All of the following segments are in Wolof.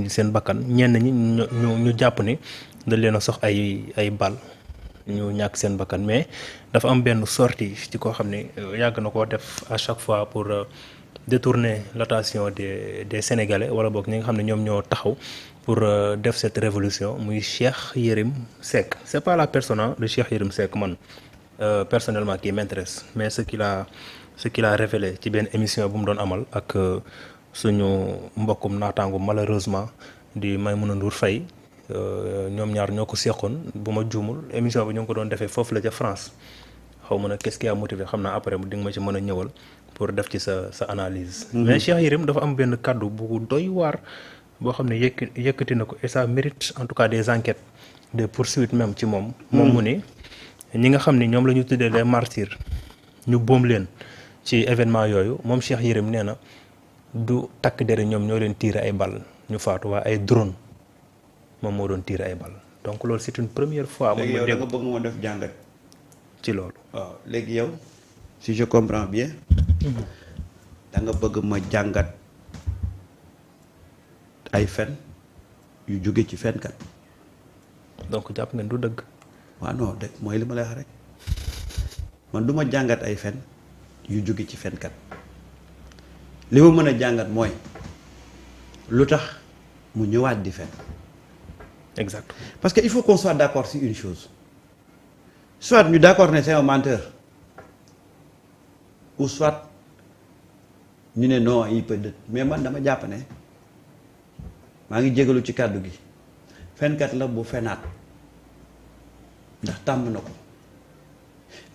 seen bakkan ñenn ñi ñu jàpp ni dañ leen a sox ay bal ñu ñàkk seen bakkan mais dafa am benn sortie ci koo xam ne yàgg na koo def à chaque fois pour détourner l'attention des Sénégalais wala boog ñi nga xam ne ñoom ñoo taxaw pour def cette révolution muy Cheikh Yérim Seck c'est pas la personne de Cheikh Yérim Seck man personnellement qui m'intéresse mais ce qu'il a révélé ci benn émission bu mu doon amal ak suñu mbokkum naataangu malheureusement di Maïmouna Ndour Faye ñoom ñaar ñoo ko seqoon bu ma juumul émission bi ñu ngi ko doon defee foofu la ca France xaw ma nag qu'est-ce qui a motivé xam naa après di nga ma ci mën a ñëwal pour def ci sa analyse. mais Cheikh Yérim dafa am benn kàddu bu doy waar boo xam ne yëkkati na ko et ça mérite en tout cas des enquêtes des poursuites même ci moom. moom mu ni ñi nga xam ni ñoom la ñu tuddee les martyrs ñu boom leen ci événement yooyu moom Cheikh Yérim nee na du takk dere ñoom ñoo leen tiire ay bal ñu faatu waa ay drone moom moo doon tiire ay bal donc loolu c'est une première fois. léegi yow da nga bëgg moo def jàngat ci loolu. waaw léegi yow si je comprends bien. da nga bëgg ma jàngat ay fen yu jóge ci fenkat. donc jàpp ngeen du dëgg. waaw non de mooy li ma lay wax rek man du ma jàngat ay fen yu jóge ci fenkat li ma mën a jàngat mooy lu tax mu ñëwaat di fen. exact parce que il faut qu'on soit d'accord sur une chose soit ñu d'accord ne c'est un menteur ou soit ñu ne non il peut être mais man dama jàpp ne maa ngi jégalu ci kàddu gi fenkat la bu fenaat ndax tàmm na ko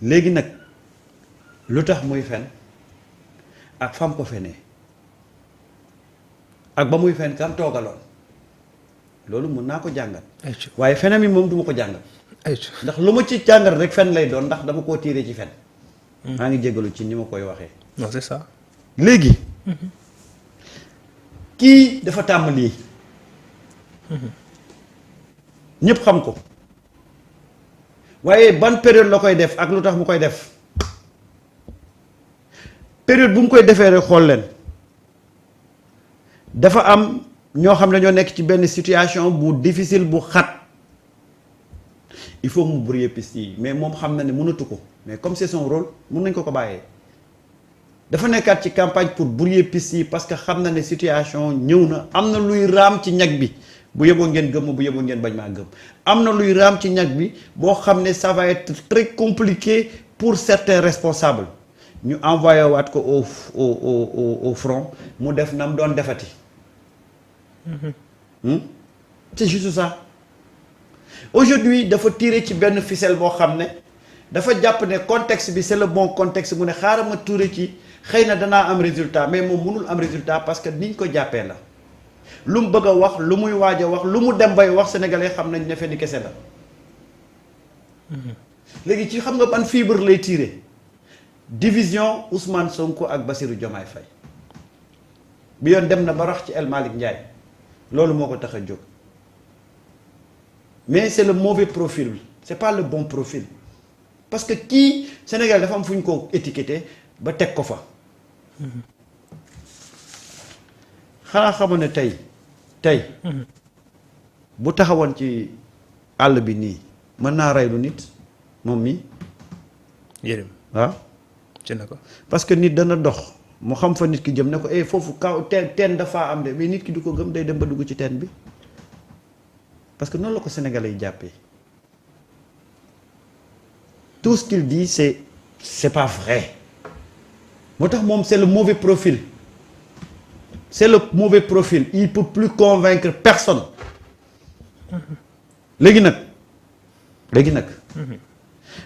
léegi nag lu tax muy fen ak fam ko fenee ak ba muy fen kam toogaloon loolu mun naa ko jàngat waaye fenam yi moom duma ko jàngat ndax lu ma ci jàngat rek fen lay doon ndax dama koo tiire ci fen maa ngi jégalu ci ni ma koy waxee non c'est ça léegi kii dafa tàmm lii ñépp xam ko waaye ban période la koy def ak lu tax mu koy def période bu mu koy defee rek xool leen dafa am ñoo xam ne ñoo nekk ci benn situation bu difficile bu xat il faut mu brouiller piste yi mais moom xam na ne mënatu ko mais comme c'est son rôle mun nañ ko bàyyee dafa nekkaat ci campagne pour brouiller piste yi parce que xam na ne situation ñëw na am na luy raam ci ñag bi bu yeboo ngeen gëm bu yeboo ngeen bañ maa gëm am na luy raam ci ñag bi boo xam ne ça va être très compliqué pour certains responsables ñu envoyé waat ko au front mu def na mu doon defati. C'est juste ça aujourd'hui dafa tirer ci benn ficelle boo xam ne dafa jàpp ne contexte bi c'est le bon contexte mu ne xaaral ma tirer ci xëy na danaa am résultat mais moom mënul am résultat parce que niñ ko jàppee la lu mu bëgg a wax lu muy waaj a wax lu mu dem bay wax sénégalais xam nañ ne fenn kese la léegi ci xam nga ban fibre lay tirer division Ousmane Sonko ak Bassirou Diomaye Faye bi yoon dem na ba rax ci El Malick Ndiaye loolu moo ko tax a jóg mais c'est le mauvais profil c'est pas le bon profil parce que kii Sénégal dafa am fu ñu ko étiqueté ba teg ko fa xanaa xamoon ne tey bu taxawoon ci àll bi nii mën naa rey lu nit moom mi Yérim waaw ci na ko parce que nit dana dox mu xam fa nit ki jëm ne ko foofu kaw teen dafa am de mais nit ki du ko gëm day dem ba dugg ci teen bi parce que noonu la ko Sénégalais yi jàppee tout ce qu'il dit c'est pas vrai moo tax moom c'est le mauvais profil c'est le mauvais profil il peut plus convaincre personne léegi nag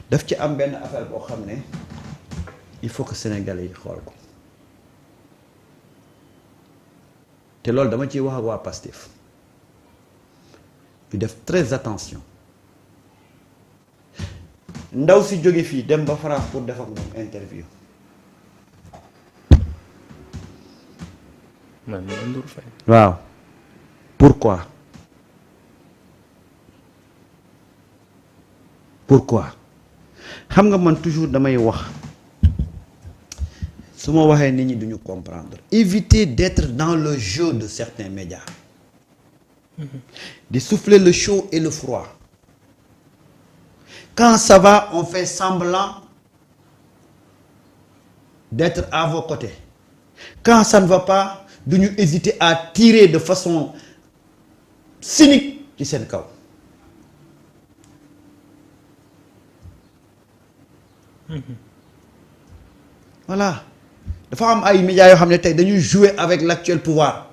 daf ci am benn affaire boo xam ne il faut que Sénégalais yi xool ko te loolu dama ciy wax ak waa Pastef ñu def très attention ndaw si jóge fii dem ba France pour def ak moom interview waaw pourquoi xam nga man toujours damay wax su ma waxee nit ñi duñu comprendre éviter d'être dans le jeu de certains médias di souffler le chaud et le froid. Quand ça va, on fait semblant d'être à vos côtés. Quand ça ne va pas, duñu hésiter à tirer de façon cynique ci seen kaw. Voilà. Dafa am ay médias yoo xam ne tey dañuy jouer avec l'actuel pouvoir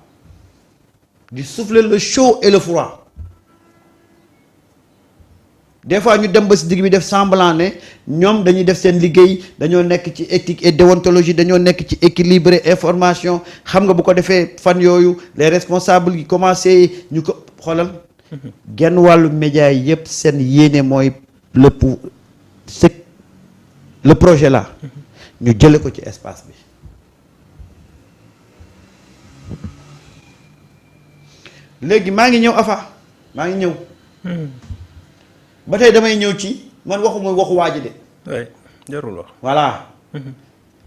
di souffler le chaud et le froid. Des fois ñu dem ba si digg bi def semblant ne ñoom dañuy def seen liggéey, dañoo nekk ci éthique et déontologie, dañoo nekk ci équilibre information. Xam nga bu ko defee fan yooyu les responsables yi commencé ñu ko xoolal genn wàllu médias yi yëpp seen yéene mooy le projet là ñu jële ko ci espace bi. Léegi maa ngi ñëw Afa maa ngi ñëw. Ba tey damay ñëw ci man waxuma waxu waa ji de. oui jarul wax. voilà.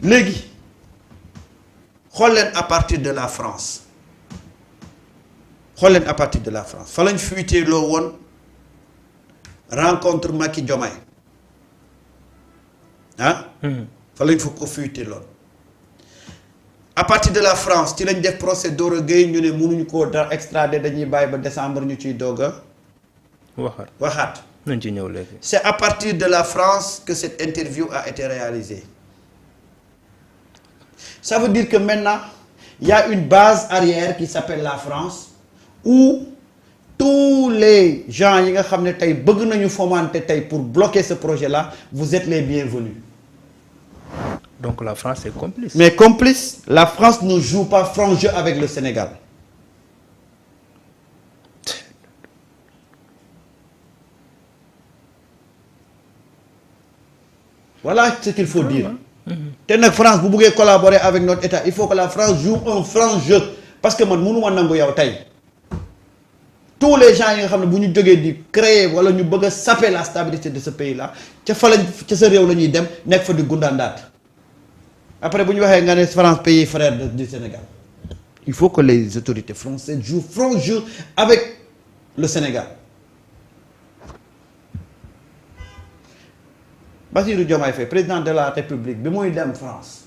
léegi xool leen à partir de la France xool leen à partir de la France fa lañ fuité loo woon rencontre Macky Diomaye ah. fa lañ fa ko fuité loon. À partir de la France ci lañ def procès Doro Gueye ñu ne mënuñu koo da extrader dañuy bàyyi ba décembre ñu ciy doog a. waxaat. nañ ci ñëw léegi. C'est à partir de la France que cette interview a été réalisée. Ça veut dire que maintenant, il y a une base arrière qui s'appelle la France, où tous les gens qui veulent fomenter pour bloquer ce projet-là, vous êtes les bienvenus. Donc la France est complice. Mais complice, la France ne joue pas franc jeu avec le Sénégal. Voilà ce qu'il faut dire. Te nag France bu bëggee collaborer avec notre État il faut que la France joue un franc jeu parce que man mënuma nangu yow tey tous les gens yi nga xam ne bu ñu jógee di créer wala ñu bëgg a saper la stabilité de ce pays là ca fa lañ ca sa réew la ñuy dem nekk fa di gundaandaat après bu ñu waxee nga ne France pays frère du Sénégal il faut que les autorités françaises jouent franc jeu avec le Sénégal. Bassirou Diomaye Faye président de la République bi muy dem France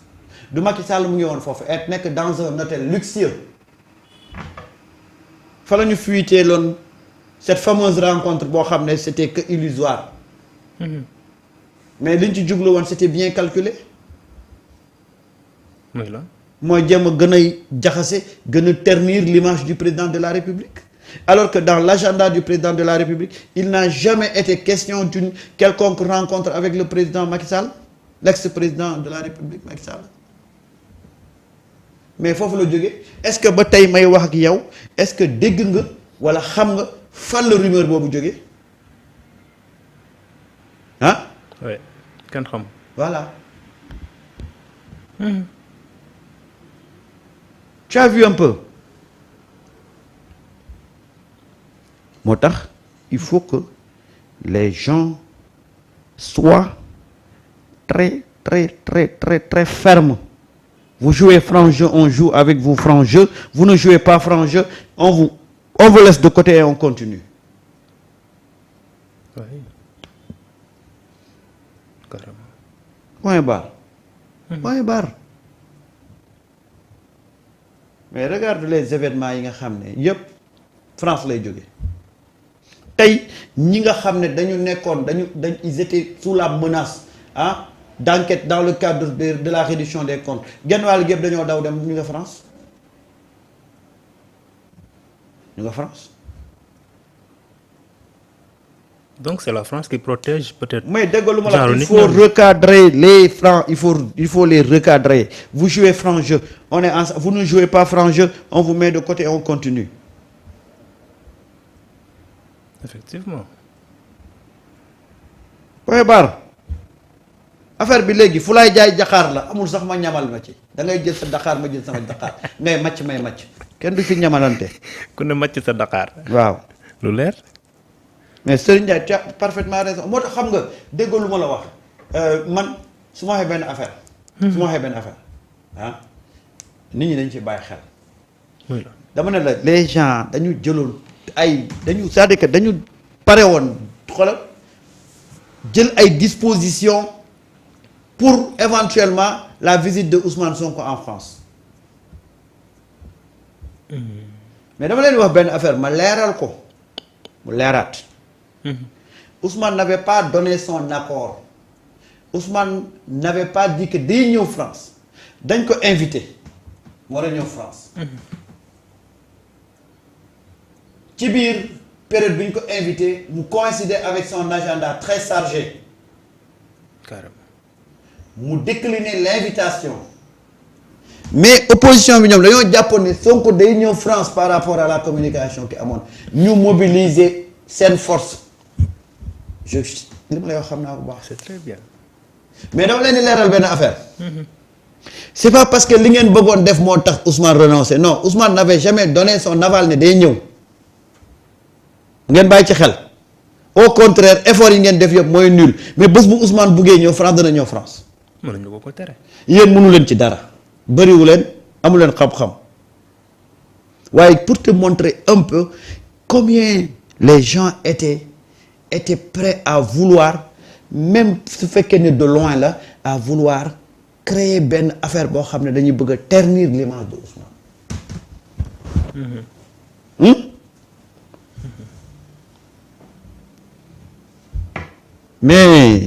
du Macky Sall mu ngi woon foofu et nekk dans un hôtel luxueux fa la ñu fuité loon cette fameuse rencontre boo xam ne c'était que illusoire mais liñ ci jublu woon c'était bien calculé. mooy la mooy jéem a gën a jaxase gën a ternir l'image du président de la République. Alors que dans l'agenda du président de la République, il n'a jamais été question d'une quelconque rencontre avec le président Macky Sall, l'ex-président de la République Macky Sall. Mais foofu la jógee est-ce que ba tey may wax ak yow est-ce que dégg nga wala xam nga fan la rumeur boobu jógee ah. oui kenn xam. voilà. Tu as vu un peu. moo tax il faut que les gens soient très fermes. Vous jouez franc jeu, on joue avec vous franc jeu. Vous ne jouez pas franc jeu, on vous laisse de côté et on continue. oui carrément. Point barre. Point barre. mais regarde les événements yi nga xam ne yépp France lay jóge tey ñi nga xam ne dañu nekkoon ils étaient sous la menace d'enquête dans le cadre de la reddition des comptes genn wàll gépp dañoo daw dem ñu nga France donc c'est la France qui protège peut-être. mais dégg lu ma la il faut recadrer les francs il faut les recadrer vous jouez franc jeu on est ensemble vous ne jouez pas franc jeu on vous met de côté et on continue. effectivement. point barre affaire bi léegi fu laay jaay jaxaar la amul sax ma ñamal ma ci da ngay jël sa daxaar ma jël sama daxaar mais macc may macc kenn du fi ñamalante. ku ne macc sa Dakar. waaw lu leer. mais Serigne Ndiaye tu as parfaitement raison moo tax xam nga déggoo lu ma la wax man su ma waxee benn affaire. nit ñi dañ ci bàyyi xel. oui dama ne la les gens dañu jëloon c'est-à-dire que dañu pare woon xoolal jël ay dispositions pour éventuellement la visite de Ousmane Sonko en France. Mais dama leen wax benn affaire ma leeral ko mu leeraat. Ousmane n'avait pas donné son accord. Ousmane n'avait pas dit que day ñëw France dañ ko invité mu war a ñëw France. ci biir période bi ñu ko invité mu coïncider avec son agenda très chargé. carrément. mu décliner l'invitation. mais opposition bi ñoom dañoo jàppoon ne Sonko day ñëw France par rapport à la communication ki amoon ñu mobiliser seen force. li ma lay wax xam naa bu baax. c'est très bien. mais dama leen di leeral benn affaire. c'est pas parce que li ngeen bëggoon def moo tax Ousmane renoncé non Ousmane n'avait jamais donné son aval ne day ñëw. ngeen bàyyi ci xel. au contraire effort yi ngeen def yëpp mooy nul mais bés bu Ousmane buggee ñëw France dana ñëw France. mënuñu ko ko tere. yéen mënu leen ci dara. bëriwu leen amu leen xam-xam. waaye pour te montrer un peu combien les gens étaient prêts à vouloir même su fekkee ne de loin la à vouloir créer benn affaire boo xam ne dañuy bëgg a ternir l'image de Ousmane. Mais